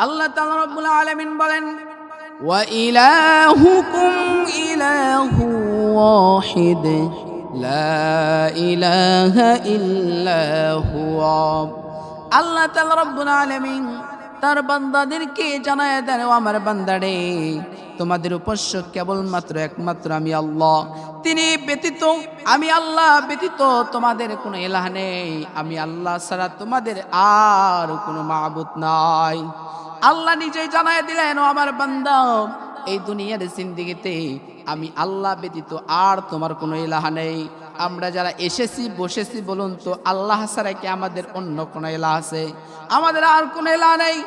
আল্লাহ তাআলা রাব্বুল আলামিন বলেন, ওয়া ইলাহুকুম ইলাহু ওয়াহিদ লা ইলাহা ইল্লা হুয়া। আল্লাহ তাআলা রাব্বুল আলামিন তার বান্দাদেরকে জানায় দেন, ও আমার বান্দারে, তোমাদের উপাস্য কেবলমাত্র একমাত্র আমি আল্লাহ। তিনি ব্যতীত, আমি আল্লাহ ব্যতীত তোমাদের কোনো ইলাহ নেই। আমি আল্লাহ ছাড়া তোমাদের আর কোনো মাবুদ নাই। আল্লাহ নিজেই জানায় দিলেন, ও আমার বান্দা, এই দুনিয়ার জিন্দেগিতে আমি আল্লাহ ব্যতীত আর তোমার কোনো ইলাহ নেই। আমরা যারা এসেছি বসেছি, বলুন তো আল্লাহ ছাড়া কি আমাদের অন্য কোনো ইলাহ আছে? আমাদের আর কোনো ইলাহ নেই,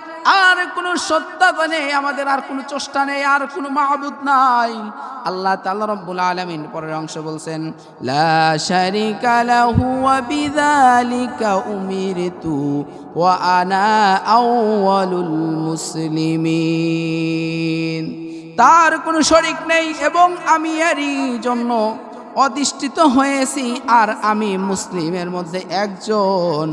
আর কোনো সত্তা নেই, আমাদের আর কোনো চষ্টা নেই, আর কোনো মাবুদ নাই। আল্লাহ তাআলা রাব্বুল আলামিন পরের অংশ বলছেন, লা শারিকা লাহু ওয়া বিযালিকা উমিরতু ওয়া আনা আউয়ালুল মুসলিমিন। তার কোনো শরীক নেই এবং আমি এরই জন্য অধিষ্ঠিত হয়েছি, আর আমি মুসলিমের মধ্যে একজন।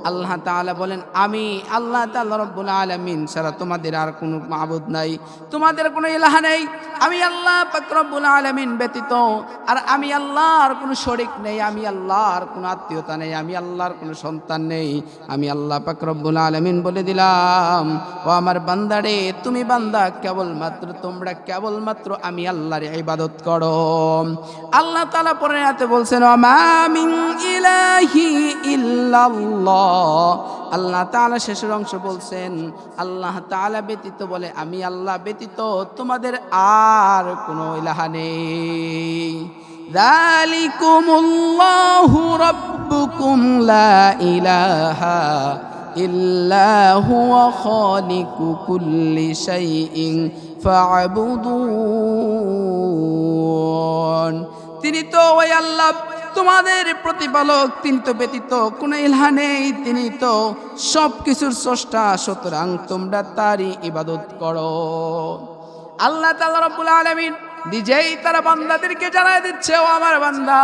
আল্লাহ তাআলা বলেন, আমি আল্লাহ তাআলা রাব্বুল আলামিন ছাড়া তোমাদের আর কোনো মাবুদ নাই, তোমাদের কোনো ইলাহ নেই। আমি আল্লাহ পাক রব্বুল আলামিন ব্যতীত, আর আমি আল্লাহর কোনো শরীক নেই, আমি আল্লাহর কোনো আত্মীয়তা নেই, আমি আল্লাহর কোনো সন্তান নেই। আমি আল্লাহ পাক রব্বুল আলামিন বলে দিলাম, ও আমার বান্দারে, তুমি বান্দা কেবলমাত্র, তোমরা কেবলমাত্র আমি আল্লাহর ইবাদত করো। আল্লাহ তাআলা পরের আয়াতে বলছেন, ওয়া মিন ইলাহি ইল্লাল্লাহ। আল্লাহ তাআলা শেষের অংশ বলছেন, আল্লাহ তাআলা ব্যতীত, বলে আমি আল্লাহ ব্যতীত তোমাদের আর কোনো ইলাহ নেই। যালিকুমুল্লাহু রাব্বুকুম লা ইলাহা ইল্লা হুয়া খালিকু কুল্লি শাইইন ফা'বুদুন। তিনি তো ওই আল্লাহ, তোমাদের প্রতিপালক, তিনি তো ব্যতীত কোনো ইলাহ নেই, তিনি তো সব কিছুর স্রষ্টা, সুতরাং তোমরা তারই ইবাদত করো। আল্লাহ তাআলা রাব্বুল আলামিন নিজেই তার বান্দাদেরকে জানায় দিচ্ছে, ও আমার বান্দা,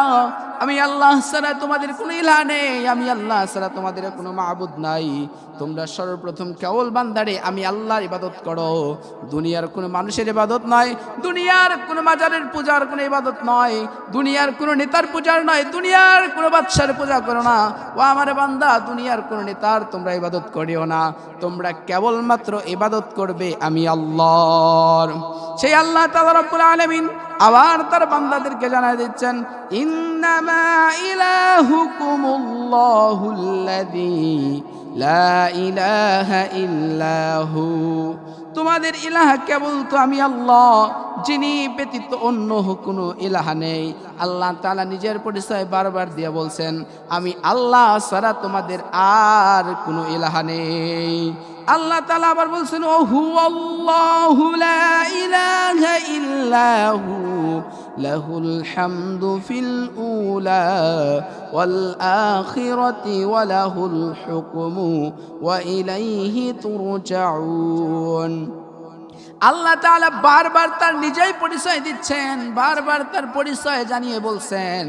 আমি আল্লাহ ছাড়া তোমাদের কোনো ইলাহ নেই, আমি আল্লাহ ছাড়া তোমাদের কোনো মাবুদ নাই। তোমরা সর্বপ্রথম কেবল বান্দারে আমি আল্লাহর ইবাদত করো। দুনিয়ার কোনো মানুষের ইবাদত নয়, দুনিয়ার কোনো মাজারের পূজার কোনো ইবাদত নয়, দুনিয়ার কোনো নেতার পূজার নয়, দুনিয়ার কোনো বাদশার পূজা করো না। ও আমার বান্দা, দুনিয়ার কোনো নেতার তোমরা ইবাদত করিও না, তোমরা কেবলমাত্র ইবাদত করবে আমি আল্লাহর। সেই আল্লাহ তাআলা রাব্বুল আলামিন আবার তার বান্দাদেরকে জানায় দিচ্ছেন, ইন্নামা ইলাহুকুমুল্লাহুল্লাযী লা ইলাহা ইল্লাহু। তোমাদের ইলাহ কেবল তো আমি আল্লাহ, যিনি ব্যতীত অন্য কোনো ইলাহ নেই। আল্লাহ তাআলা নিজের পরিচয় বারবার দিয়ে বলছেন, আমি আল্লাহ ছাড়া তোমাদের আর কোনো ইলাহ নেই। আল্লাহ তাআলা আবার বলছেন, ও হুয়াল্লাহু লা ইলাহা ইল্লাহু লাহুল হামদু ফিল উলা ওয়াল আখিরাতি ওয়া লাহুল হুকমু ওয়া ইলাইহি তুরজাউন। আল্লাহ তাআলা বারবার তার নিজেই পরিচয় দিচ্ছেন, বারবার তার পরিচয় জানিয়ে বলছেন,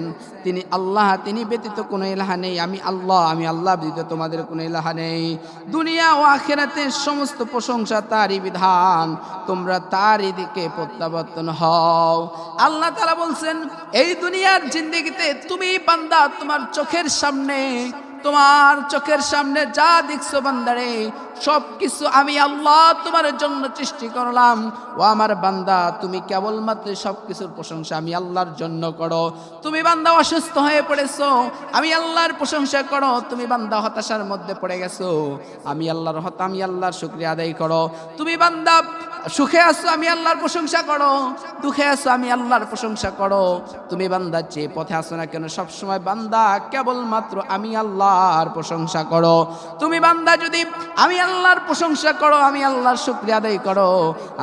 তিনি আল্লাহ, তিনি ব্যতীত কোনো ইলাহ নেই, আমি আল্লাহ, আমি আল্লাহ ব্যতীত তোমাদের কোনো ইলাহ নেই। দুনিয়া ও আখিরাতের সমস্ত প্রশংসা তারই বিধান, তোমরা তারই দিকে প্রত্যাবর্তন হও। আল্লাহ তাআলা বলছেন, এই দুনিয়ার জিন্দেগিতে তুমি বান্দা, তোমার চোখের সামনে যা দেখছো বান্দারে, সব কিছু আমি আল্লাহ তোমার জন্য সৃষ্টি করলাম। ও আমার বান্দা, তুমি কেবলমাত্র সব কিছুর প্রশংসা আমি আল্লাহর জন্য করো। তুমি বান্দা অসুস্থ হয়ে পড়েছো, আমি আল্লাহর প্রশংসা করো। তুমি বান্দা হতাশার মধ্যে পড়ে গেছো, আমি আল্লাহর শুকরিয়া আদায় করো। তুমি বান্দা সুখে আছো, আমি আল্লাহর প্রশংসা করো। দুঃখে আছো, আমি আল্লাহর প্রশংসা করো। তুমি বান্দা যে পথে আছো না কেন, সবসময় বান্দা কেবলমাত্র আমি আল্লাহর প্রশংসা করো। তুমি বান্দা যদি আমি আল্লাহর প্রশংসা করো, আমি আল্লাহর শুকরিয়া আদায় করো,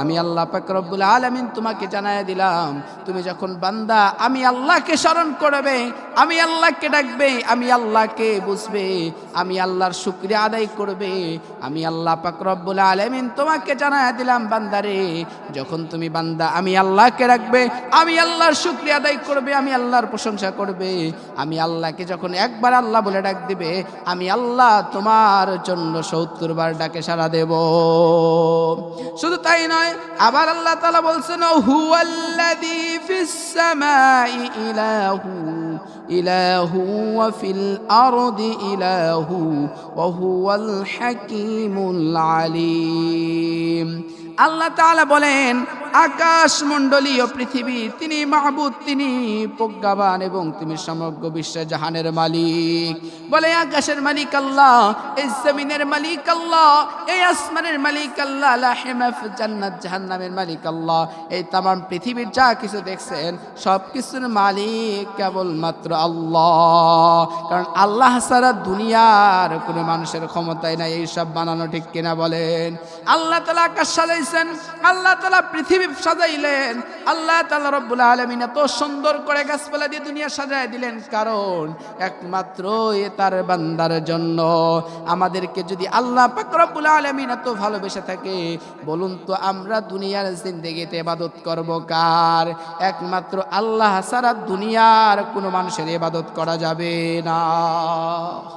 আমি আল্লাহ পাক রব্বুল আলামিন তোমাকে জানায় দিলাম, তুমি যখন বান্দা আমি আল্লাহকে স্মরণ করবে, আমি আল্লাহকে ডাকবে, আমি আল্লাহকে বুঝবে, আমি আল্লাহর শুকরিয়া আদায় করবে, আমি আল্লাহ পাক রব্বুল আলামিন তোমাকে জানায় দিলাম, বান্দারে, যখন তুমি বান্দা আমি আল্লাহকে রাখবে, আমি আল্লাহর শুকরিয়া আদায় করবে, আমি আল্লাহর প্রশংসা করবে, আমি আল্লাহকে যখন একবার আল্লাহ বলে ডাক দিবে, দিবে, আমি আল্লাহ তোমার জন্য 70 বার ডাকে সাড়া দেব। শুধু তাই নয়, আবার আল্লাহ তাআলা বলছেন হুয়াল্লাযী ফিস সামাই ইলাহু ইলাহু ওয়া ফিল আরদি ইলাহু ওয়া হুয়াল হাকীমুল আলীম। আল্লাহ তাআলা বলেন আকাশমণ্ডলীয় পৃথিবী তিনি মাহবুদ, তিনি প্রজ্ঞাবান এবং তিনি সমগ্র বিশ্ব জাহানের মালিক। বলে আকাশের মালিক আল্লাহ, এই জমিনের মালিক আল্লাহ, এই আসমানের মালিক আল্লাহ, লাহিমাফ জান্নাত জাহান্নামের মালিক আল্লাহ। এই তামাম পৃথিবীর যা কিছু দেখছেন সব কিছুর মালিক কেবলমাত্র আল্লাহ। কারণ আল্লাহ ছাড়া দুনিয়ার কোনো মানুষের ক্ষমতাই নাই এইসব বানানো, ঠিক কিনা বলেন? আল্লাহ তাআলা আকাশ সাজাইছেন, আল্লাহ তাআলা পৃথিবী সাজাইলেন, আল্লাহ তাআলা রব্বুল আলামিন এত সুন্দর করে গাছপালা দিয়ে দুনিয়া সাজায় দিলেন, কারণ একমাত্র এ তার বান্দার জন্য। আমাদেরকে যদি আল্লাহ পাক রব্বুল আলামিন এত ভালোবেসে থাকে, বলুন তো আমরা দুনিয়ার জিন্দেগিতে ইবাদত করব কার? একমাত্র আল্লাহ ছাড়া দুনিয়ার কোনো মানুষের ইবাদত করা যাবে না।